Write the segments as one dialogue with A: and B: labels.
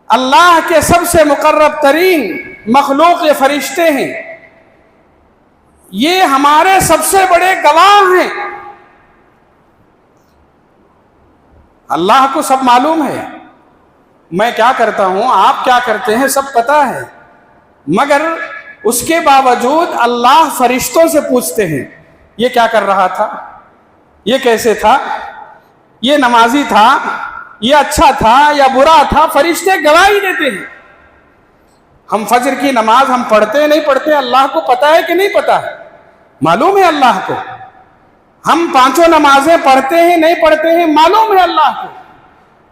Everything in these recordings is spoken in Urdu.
A: اللہ کے سب سے مقرب ترین مخلوق یہ فرشتے ہیں، یہ ہمارے سب سے بڑے گواہ ہیں۔ اللہ کو سب معلوم ہے، میں کیا کرتا ہوں، آپ کیا کرتے ہیں، سب پتہ ہے، مگر اس کے باوجود اللہ فرشتوں سے پوچھتے ہیں یہ کیا کر رہا تھا، یہ کیسے تھا، یہ نمازی تھا، یہ اچھا تھا یا برا تھا، فرشتے گواہی دیتے ہیں۔ ہم فجر کی نماز ہم پڑھتے نہیں پڑھتے، اللہ کو پتہ ہے کہ نہیں پتہ ہے، معلوم ہے اللہ کو۔ ہم 5 نمازیں پڑھتے ہیں نہیں پڑھتے ہیں، معلوم ہے اللہ کو،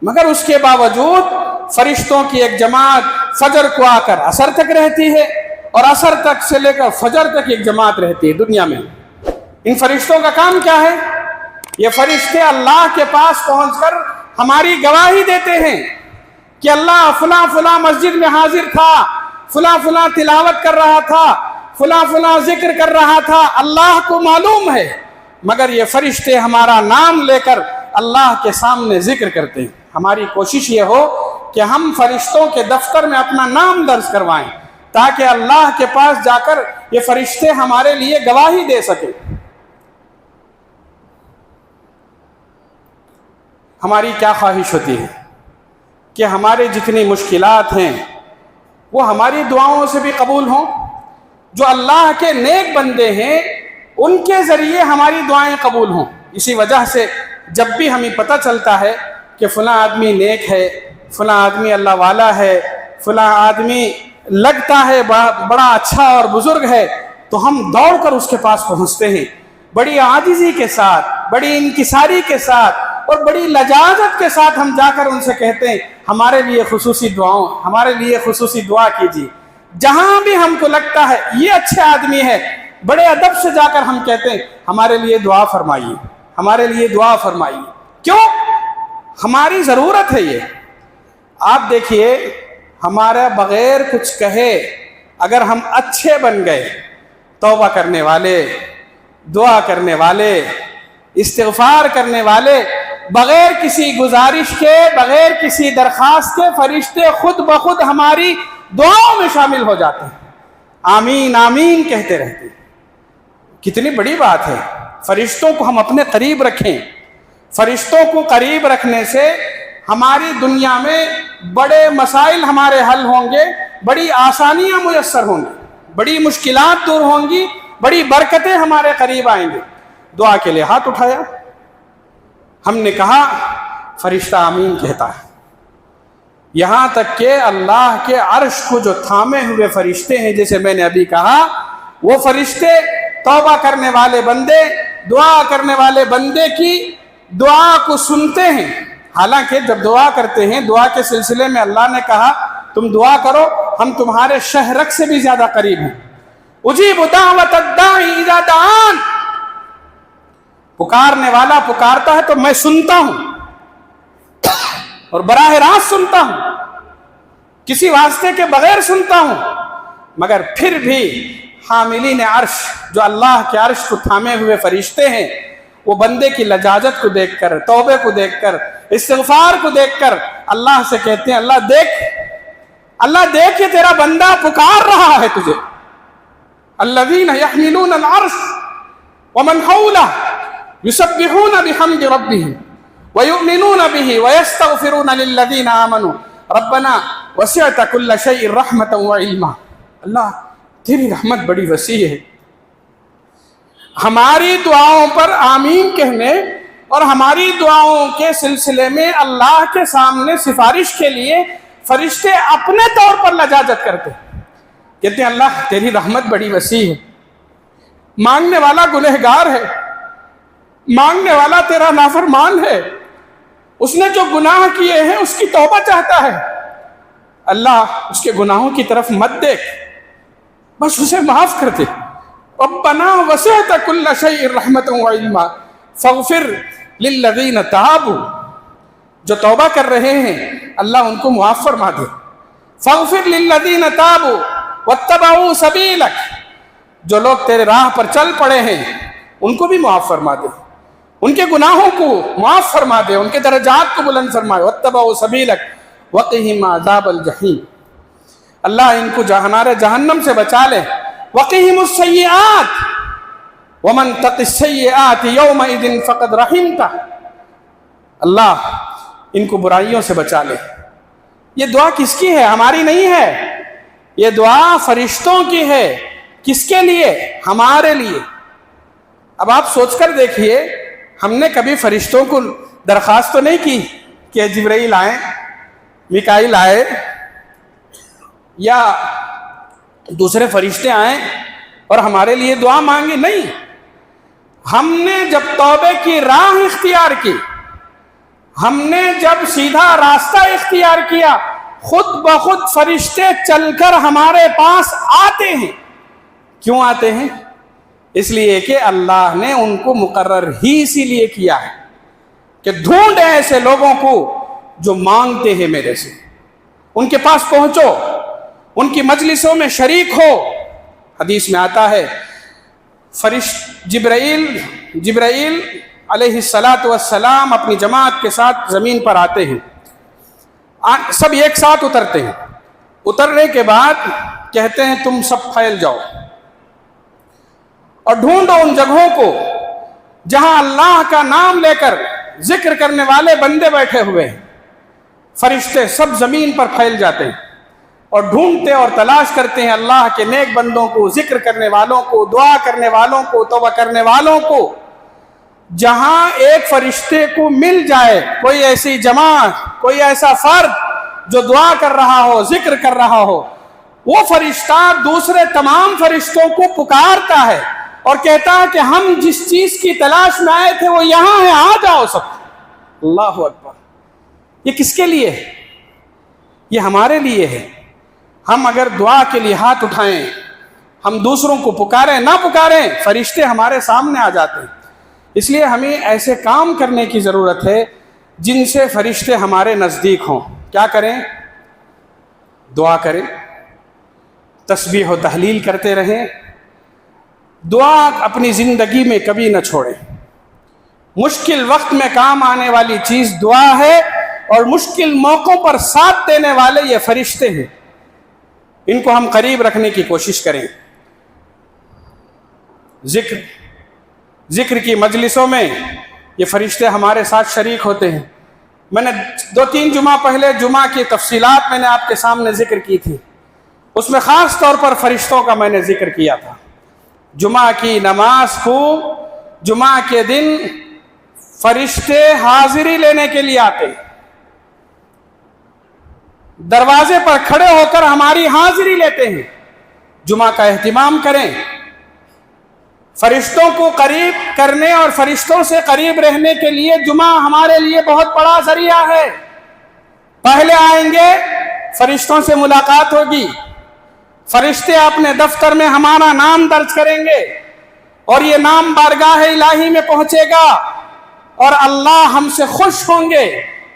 A: مگر اس کے باوجود فرشتوں کی ایک جماعت فجر کو آ کر عصر تک رہتی ہے، اور عصر تک سے لے کر فجر تک ایک جماعت رہتی ہے دنیا میں۔ ان فرشتوں کا کام کیا ہے؟ یہ فرشتے اللہ کے پاس پہنچ کر ہماری گواہی دیتے ہیں کہ اللہ فلاں فلاں مسجد میں حاضر تھا، فلاں فلاں تلاوت کر رہا تھا، فلاں فلاں ذکر کر رہا تھا، اللہ کو معلوم ہے، مگر یہ فرشتے ہمارا نام لے کر اللہ کے سامنے ذکر کرتے ہیں۔ ہماری کوشش یہ ہو کہ ہم فرشتوں کے دفتر میں اپنا نام درج کروائیں، تاکہ اللہ کے پاس جا کر یہ فرشتے ہمارے لیے گواہی دے سکیں۔ ہماری کیا خواہش ہوتی ہے کہ ہمارے جتنی مشکلات ہیں وہ ہماری دعاؤں سے بھی قبول ہوں۔ جو اللہ کے نیک بندے ہیں ان کے ذریعے ہماری دعائیں قبول ہوں۔ اسی وجہ سے جب بھی ہمیں پتہ چلتا ہے کہ فلاں آدمی نیک ہے، فلاں آدمی اللہ والا ہے، فلاں آدمی لگتا ہے بڑا اچھا اور بزرگ ہے، تو ہم دوڑ کر اس کے پاس پہنچتے ہیں، بڑی عاجزی کے ساتھ، بڑی انکساری کے ساتھ اور بڑی لجاجت کے ساتھ ہم جا کر ان سے کہتے ہیں ہمارے لیے خصوصی دعاؤں، ہمارے لیے خصوصی دعا کیجیے۔ جہاں بھی ہم کو لگتا ہے یہ اچھے آدمی ہے، بڑے ادب سے جا کر ہم کہتے ہیں ہمارے لیے دعا فرمائیے، ہمارے لیے دعا فرمائیے۔ کیوں؟ ہماری ضرورت ہے یہ۔ آپ دیکھیے، ہمارا بغیر کچھ کہے اگر ہم اچھے بن گئے، توبہ کرنے والے، دعا کرنے والے، استغفار کرنے والے، بغیر کسی گزارش کے، بغیر کسی درخواست کے، فرشتے خود بخود ہماری دعاؤں میں شامل ہو جاتے ہیں، آمین آمین کہتے رہتے ہیں۔ کتنی بڑی بات ہے، فرشتوں کو ہم اپنے قریب رکھیں۔ فرشتوں کو قریب رکھنے سے ہماری دنیا میں بڑے مسائل ہمارے حل ہوں گے، بڑی آسانیاں میسر ہوں گی، بڑی مشکلات دور ہوں گی، بڑی برکتیں ہمارے قریب آئیں گے۔ دعا کے لیے ہاتھ اٹھایا، ہم نے کہا فرشتہ آمین کہتا ہے، یہاں تک کہ اللہ کے عرش کو جو تھامے ہوئے فرشتے ہیں، جیسے میں نے ابھی کہا، وہ فرشتے توبہ کرنے والے بندے، دعا کرنے والے بندے کی دعا کو سنتے ہیں۔ حالانکہ جب دعا کرتے ہیں، دعا کے سلسلے میں اللہ نے کہا تم دعا کرو، ہم تمہارے شہرک سے بھی زیادہ قریب ہیں۔ اجیب دعوت الداعی اذا دعان، پکارنے والا پکارتا ہے تو میں سنتا ہوں، اور براہ راست سنتا ہوں، کسی واسطے کے بغیر سنتا ہوں۔ مگر پھر بھی حاملین عرش، جو اللہ کے عرش کو تھامے ہوئے فرشتے ہیں، وہ بندے کی لجاجت کو دیکھ کر، توبے کو دیکھ کر، استغفار کو دیکھ کر اللہ سے کہتے ہیں اللہ دیکھ یہ تیرا بندہ پکار رہا ہے تجھے۔ الذین یحملون العرش ومن حولہ یسبحون بحمد ربہم ویؤمنون بہ ویستغفرون للذین آمنوا ربنا وسعت کل شیء رحمتا وعلما۔ اللہ تیری رحمت بڑی وسیع ہے۔ ہماری دعاؤں پر آمین کہنے اور ہماری دعاؤں کے سلسلے میں اللہ کے سامنے سفارش کے لیے فرشتے اپنے طور پر لجاجت کرتے ہیں، کہتے ہیں اللہ تیری رحمت بڑی وسیع ہے، مانگنے والا گنہگار ہے، مانگنے والا تیرا نافرمان ہے، اس نے جو گناہ کیے ہیں اس کی توبہ چاہتا ہے، اللہ اس کے گناہوں کی طرف مت دیکھ، بس اسے معاف کر دے۔ ربنا وسعت كل شيء رحمة وعلما فاغفر للذین تابوا، جو توبہ کر رہے ہیں اللہ ان کو معاف فرما دے۔ فاغفر للذین تابوا واتبعوا سبیلک، جو لوگ تیرے راہ پر چل پڑے ہیں ان کو بھی معاف فرما دے، ان کے گناہوں کو معاف فرما دے، ان کے درجات کو بلند فرمائے۔ واتبعوا سبیلک وقہم عذاب الجحیم، اللہ ان کو نار جہنم سے بچا لے۔ وقہم السیئات ومن تق السیئات یومئذ فقد رحمتہ، اللہ ان کو برائیوں سے بچا لے۔ یہ دعا کس کی ہے؟ ہماری نہیں ہے، یہ دعا فرشتوں کی ہے۔ کس کے لیے؟ ہمارے لیے۔ اب آپ سوچ کر دیکھیے، ہم نے کبھی فرشتوں کو درخواست تو نہیں کی کہ جبرائیل آئیں، میکائیل آئے یا دوسرے فرشتے آئیں اور ہمارے لیے دعا مانگی؟ نہیں، ہم نے جب توبے کی راہ اختیار کی، ہم نے جب سیدھا راستہ اختیار کیا، خود بخود فرشتے چل کر ہمارے پاس آتے ہیں۔ کیوں آتے ہیں؟ اس لیے کہ اللہ نے ان کو مقرر ہی اسی لیے کیا ہے کہ ڈھونڈے ایسے لوگوں کو جو مانگتے ہیں میرے سے، ان کے پاس پہنچو، ان کی مجلسوں میں شریک ہو۔ حدیث میں آتا ہے جبرائیل علیہ السلام اپنی جماعت کے ساتھ زمین پر آتے ہیں، سب ایک ساتھ اترتے ہیں، اترنے کے بعد کہتے ہیں تم سب پھیل جاؤ اور ڈھونڈو ان جگہوں کو جہاں اللہ کا نام لے کر ذکر کرنے والے بندے بیٹھے ہوئے ہیں۔ فرشتے سب زمین پر پھیل جاتے ہیں اور ڈھونڈتے اور تلاش کرتے ہیں اللہ کے نیک بندوں کو، ذکر کرنے والوں کو، دعا کرنے والوں کو، توبہ کرنے والوں کو۔ جہاں ایک فرشتے کو مل جائے، کوئی ایسی جماعت، کوئی ایسا فرد جو دعا کر رہا ہو، ذکر کر رہا ہو، وہ فرشتہ دوسرے تمام فرشتوں کو پکارتا ہے اور کہتا ہے کہ ہم جس چیز کی تلاش میں آئے تھے وہ یہاں ہے، آ جاؤ سب۔ اللہ اکبر! یہ کس کے لیے ہے؟ یہ ہمارے لیے ہے۔ ہم اگر دعا کے لیے ہاتھ اٹھائیں، ہم دوسروں کو پکاریں نہ پکاریں، فرشتے ہمارے سامنے آ جاتے ہیں۔ اس لیے ہمیں ایسے کام کرنے کی ضرورت ہے جن سے فرشتے ہمارے نزدیک ہوں۔ کیا کریں؟ دعا کریں، تسبیح و تحلیل کرتے رہیں، دعا اپنی زندگی میں کبھی نہ چھوڑیں۔ مشکل وقت میں کام آنے والی چیز دعا ہے، اور مشکل موقعوں پر ساتھ دینے والے یہ فرشتے ہیں۔ ان کو ہم قریب رکھنے کی کوشش کریں۔ ذکر کی مجلسوں میں یہ فرشتے ہمارے ساتھ شریک ہوتے ہیں۔ میں نے 2-3 جمعہ پہلے جمعہ کی تفصیلات میں نے آپ کے سامنے ذکر کی تھی، اس میں خاص طور پر فرشتوں کا میں نے ذکر کیا تھا۔ جمعہ کی نماز کو جمعہ کے دن فرشتے حاضری لینے کے لیے آتے ہیں، دروازے پر کھڑے ہو کر ہماری حاضری لیتے ہیں۔ جمعہ کا اہتمام کریں، فرشتوں کو قریب کرنے اور فرشتوں سے قریب رہنے کے لیے جمعہ ہمارے لیے بہت بڑا ذریعہ ہے۔ پہلے آئیں گے، فرشتوں سے ملاقات ہوگی، فرشتے اپنے دفتر میں ہمارا نام درج کریں گے اور یہ نام بارگاہ الہی میں پہنچے گا اور اللہ ہم سے خوش ہوں گے۔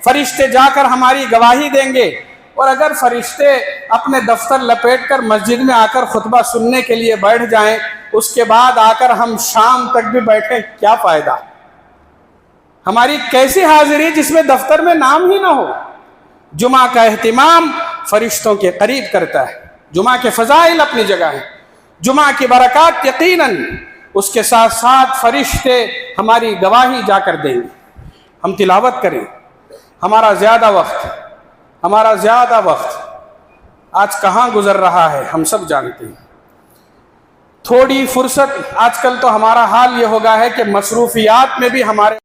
A: فرشتے جا کر ہماری گواہی دیں گے، اور اگر فرشتے اپنے دفتر لپیٹ کر مسجد میں آ کر خطبہ سننے کے لیے بیٹھ جائیں، اس کے بعد آ کر ہم شام تک بھی بیٹھیں، کیا فائدہ؟ ہماری کیسی حاضری جس میں دفتر میں نام ہی نہ ہو؟ جمعہ کا اہتمام فرشتوں کے قریب کرتا ہے۔ جمعہ کے فضائل اپنی جگہ ہیں، جمعہ کی برکات یقیناً، اس کے ساتھ ساتھ فرشتے ہماری گواہی جا کر دیں گے۔ ہم تلاوت کریں۔ ہمارا زیادہ وقت آج کہاں گزر رہا ہے ہم سب جانتے ہیں۔ تھوڑی فرصت، آج کل تو ہمارا حال یہ ہو گیا ہے کہ مصروفیات میں بھی ہمارے